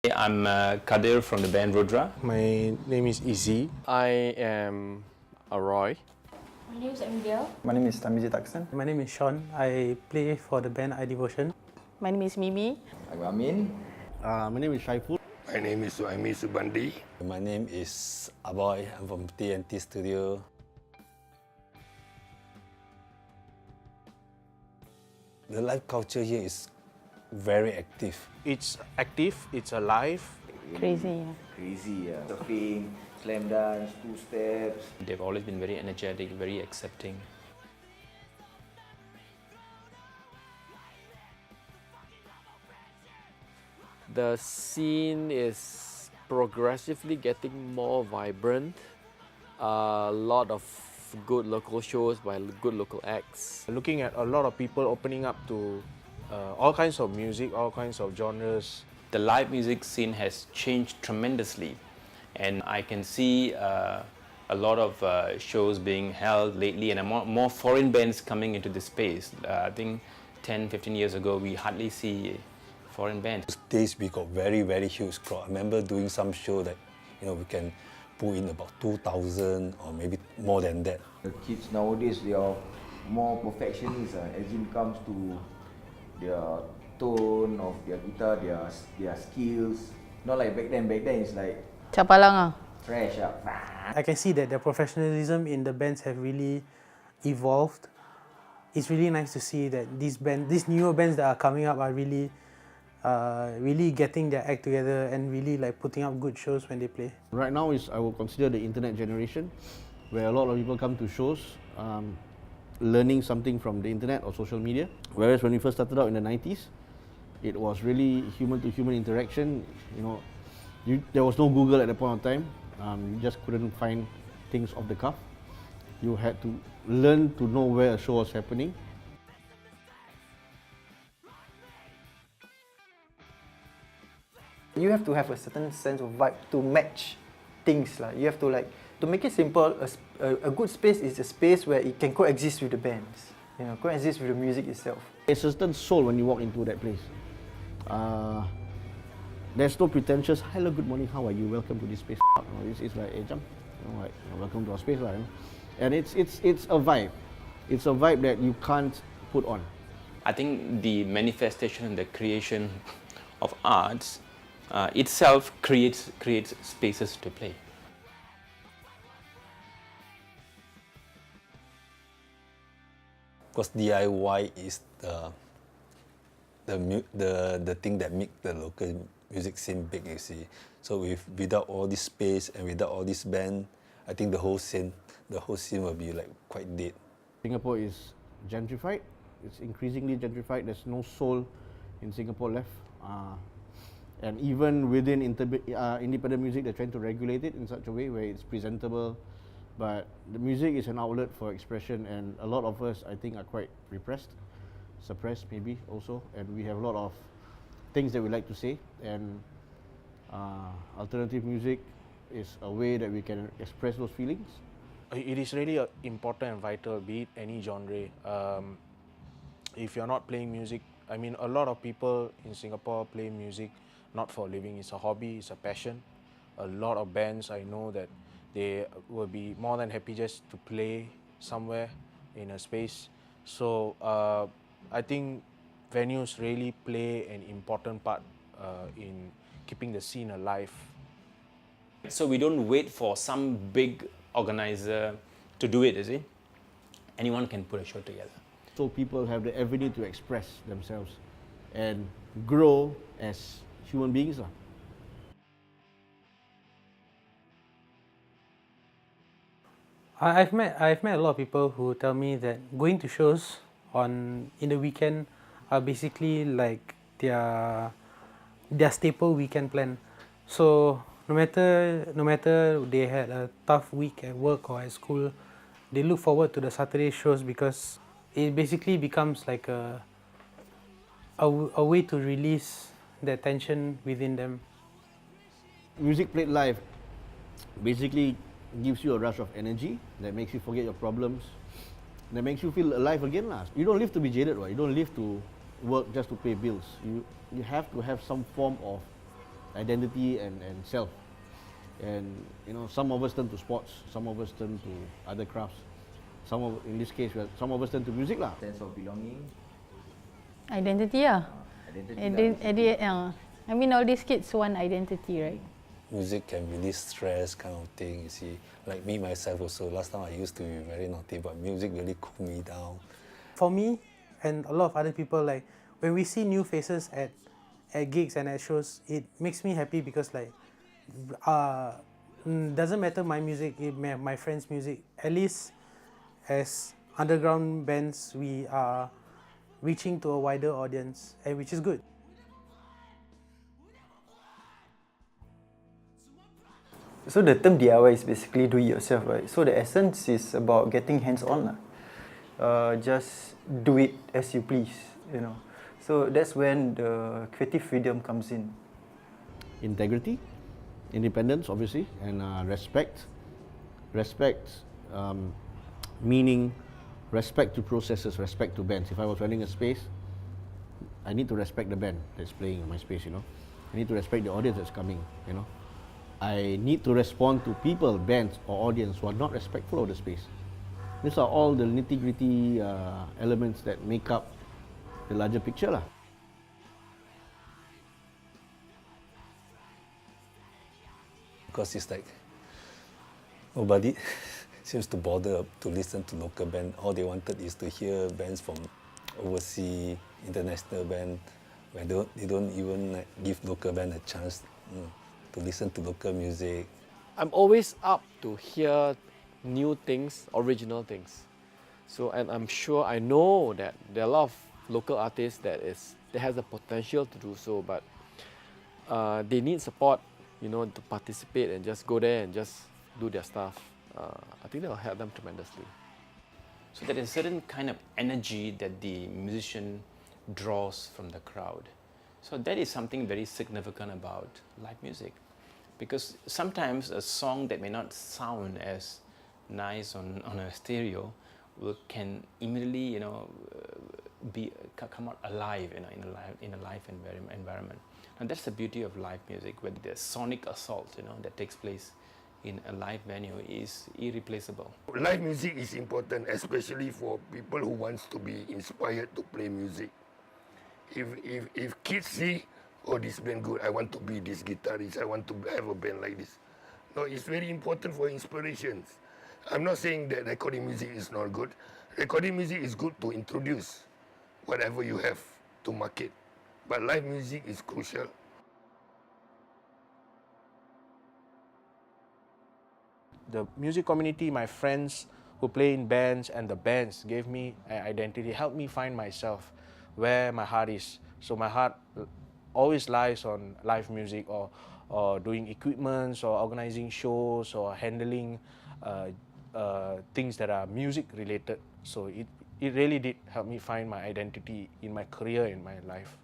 I'm Kadir from the band Rudra. My name is Izzy. I am Roy. My name is Amelia. My name is Tamizi Taksan. My name is Sean. I play for the band iDevotion. My name is Mimi. I'm Amin. My name is Shaiful. My name is Suhaimi Subandi. My name is Aboy. I'm from TNT Studio. The live culture here is very active. It's active, it's alive. Crazy, yeah. Crazy, surfing, slam dance, two steps. They've always been very energetic, very accepting. The scene is progressively getting more vibrant. A lot of good local shows by good local acts. Looking at a lot of people opening up to all kinds of music, all kinds of genres. The live music scene has changed tremendously, and I can see a lot of shows being held lately, and more foreign bands coming into this space. I think 10-15 years ago we hardly see foreign bands. Those days we got very, very huge crowd. I remember doing some show that we can pull in about 2,000 or maybe more than that. The kids nowadays, they are more perfectionists as it comes to their tone of their guitar, their skills. Not like back then. Back then it's like Capalang fresh up. I can see that the professionalism in the bands have really evolved. It's really nice to see that these newer bands that are coming up are really getting their act together and really like putting up good shows when they play. Right now I would consider the internet generation, where a lot of people come to shows learning something from the internet or social media. Whereas when we first started out in the 90s, it was really human-to-human interaction. There was no Google at that point of time. You just couldn't find things off the cuff. You had to learn to know where a show was happening. You have to have a certain sense of vibe to match things. You have to make it simple, a good space is a space where it can coexist with the bands, coexist with the music itself. There's a certain soul when you walk into that place. There's no pretentious, hello, good morning, how are you, welcome to this space. It's like, hey, jump, welcome to our space. And it's a vibe. It's a vibe that you can't put on. I think the manifestation and the creation of arts itself creates spaces to play. Because DIY is the thing that makes the local music scene big, you see. So without all this space and without all this band, I think the whole scene will be like quite dead. Singapore is gentrified. It's increasingly gentrified. There's no soul in Singapore left. And even within independent music, they're trying to regulate it in such a way where it's presentable. But the music is an outlet for expression, and a lot of us, I think, are quite repressed, suppressed maybe also. And we have a lot of things that we like to say. And alternative music is a way that we can express those feelings. It is really important and vital, be it any genre. If you're not playing music, I mean, a lot of people in Singapore play music not for a living. It's a hobby, it's a passion. A lot of bands, I know that they will be more than happy just to play somewhere in a space. So I think venues really play an important part in keeping the scene alive. So we don't wait for some big organizer to do it, is it? Anyone can put a show together. So people have the avenue to express themselves and grow as human beings. I've met a lot of people who tell me that going to shows in the weekend are basically like their staple weekend plan. So no matter they had a tough week at work or at school, they look forward to the Saturday shows because it basically becomes like a way to release the tension within them. Music played live basically gives you a rush of energy that makes you forget your problems, that makes you feel alive again. You don't live to be jaded, right? You don't live to work just to pay bills. You have to have some form of identity and self. And you know, some of us turn to sports, some of us turn to other crafts. In this case, some of us turn to music lah. Sense of belonging. Identity lah. Identity. I mean, all these kids want identity, right? Music can release stress kind of thing, you see. Like me, myself also, last time I used to be very naughty, but music really cooled me down. For me and a lot of other people, like when we see new faces at gigs and at shows, it makes me happy because like doesn't matter my music, my friends' music, at least as underground bands we are reaching to a wider audience, and which is good. So the term DIY is basically do it yourself, right? So the essence is about getting hands-on lah. Just do it as you please, you know. So that's when the creative freedom comes in. Integrity, independence, obviously, and respect. Respect, meaning respect to processes, respect to bands. If I was running a space, I need to respect the band that's playing in my space, you know. I need to respect the audience that's coming, you know. I need to respond to people, bands or audience who are not respectful of the space. These are all the nitty-gritty elements that make up the larger picture lah. Because it's like nobody seems to bother to listen to local band. All they wanted is to hear bands from overseas, international band, where they don't even like, give local band a chance, you know, to listen to local music. I'm always up to hear new things, original things. So, and I'm sure, I know that there are a lot of local artists that has the potential to do so, but they need support, you know, to participate and just go there and just do their stuff. I think that will help them tremendously. So there is a certain kind of energy that the musician draws from the crowd. So that is something very significant about live music, because sometimes a song that may not sound as nice on a stereo can immediately, you know, come out alive, you know, in a live environment. And that's the beauty of live music, where the sonic assault, you know, that takes place in a live venue is irreplaceable. Live music is important, especially for people who wants to be inspired to play music. If kids see, oh, this band good, I want to be this guitarist, I want to have a band like this. No, it's very important for inspirations. I'm not saying that recording music is not good. Recording music is good to introduce whatever you have to market. But live music is crucial. The music community, my friends who play in bands and the bands gave me an identity, helped me find myself, where my heart is. So my heart always lies on live music or doing equipments or organizing shows or handling things that are music related. So it really did help me find my identity in my career, in my life.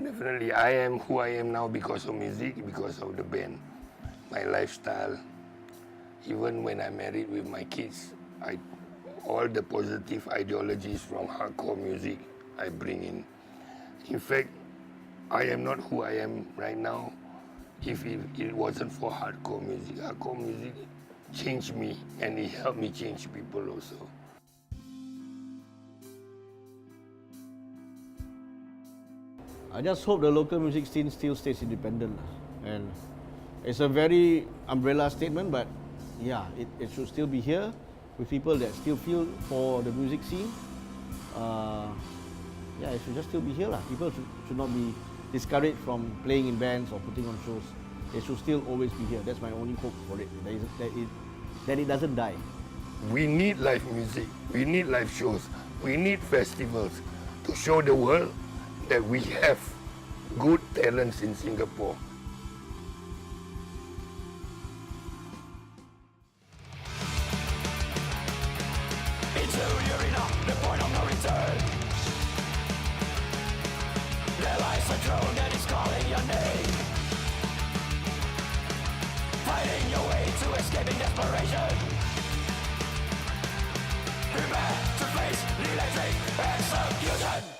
Definitely, I am who I am now because of music, because of the band. My lifestyle, even when I'm married with my kids, all the positive ideologies from hardcore music I bring in. In fact, I am not who I am right now if it wasn't for hardcore music. Hardcore music changed me, and it helped me change people also. I just hope the local music scene still stays independent, and it's a very umbrella statement, but yeah, it should still be here with people that still feel for the music scene. Yeah, it should just still be here lah. People should not be discouraged from playing in bands or putting on shows. It should still always be here. That's my only hope for it, that it doesn't die. We need live music, we need live shows, we need festivals to show the world that we have good talents in Singapore. Into the arena, the point of no return. There lies a throne that is calling your name. Fighting your way to escaping desperation. Prepare to face the electric execution.